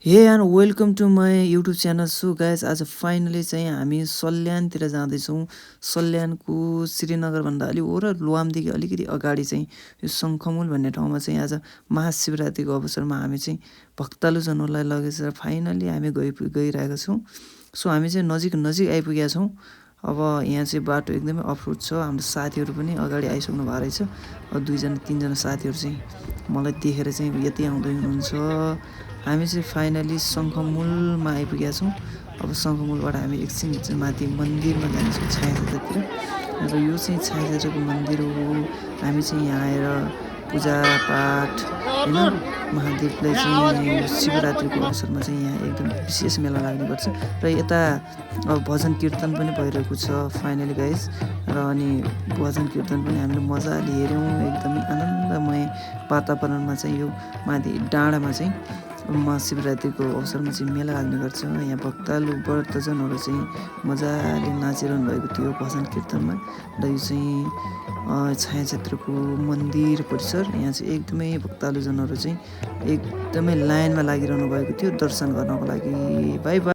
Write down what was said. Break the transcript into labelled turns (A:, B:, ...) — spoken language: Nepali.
A: हे and welcome to my YouTube channel. So guys आज फाइनली चाहिँ हामी सल्यानतिर जाँदैछौँ। सल्यानको श्रीनगरभन्दा अलि र लुवामदेखि अलिकति अगाडि चाहिँ यो शङ्खमुल भन्ने ठाउँमा चाहिँ आज महाशिवरात्रिको अवसरमा हामी चाहिँ भक्तजनहरूलाई लगेर फाइनली हामी गइरहेका छौँ। सो हामी चाहिँ नजिक आइपुगेका छौँ। अब यहाँ चाहिँ बाटो एकदमै अफरोड छ। हाम्रो साथीहरू पनि अगाडि आइसक्नु भएको रहेछ। अब 2-3जना साथीहरू चाहिँ मलाई देखेर चाहिँ यतै आउँदै हुनुहुन्छ। हामी चाहिँ फाइनली शङ्खमुलमा आइपुगेका छौँ। अब शङ्खमुलबाट हामी एकछिन चाहिँ माथि मन्दिरमा जान्छौँ छायाक्षेत्रतिर। र यो चाहिँ छायाक्षेत्रको मन्दिर हो। हामी चाहिँ यहाँ आएर पूजापाठ होइन महादेवलाई चाहिँ शिवरात्रिको अवसरमा चाहिँ यहाँ एकदम विशेष मेला लाग्ने गर्छ। र यता अब भजन कीर्तन पनि भइरहेको छ फाइनली गाइज। र अनि भजन कीर्तन पनि हामीले मजाले हेऱ्यौँ। एकदमै आनन्दमय वातावरणमा चाहिँ यो माथि डाँडामा चाहिँ महाशिवरात्रिको अवसरमा चाहिँ मेला लाग्ने गर्छ। यहाँ भक्तालु व्रतजनहरू चाहिँ मजाले नाचिरहनु भएको थियो भजन कीर्तनमा। र यो चाहिँ छायाक्षेत्रको मन्दिर परिसर। यहाँ चाहिँ एकदमै भक्तालुजनहरू चाहिँ एकदमै लाइनमा लागिरहनु भएको थियो दर्शन गर्नको लागि। By by.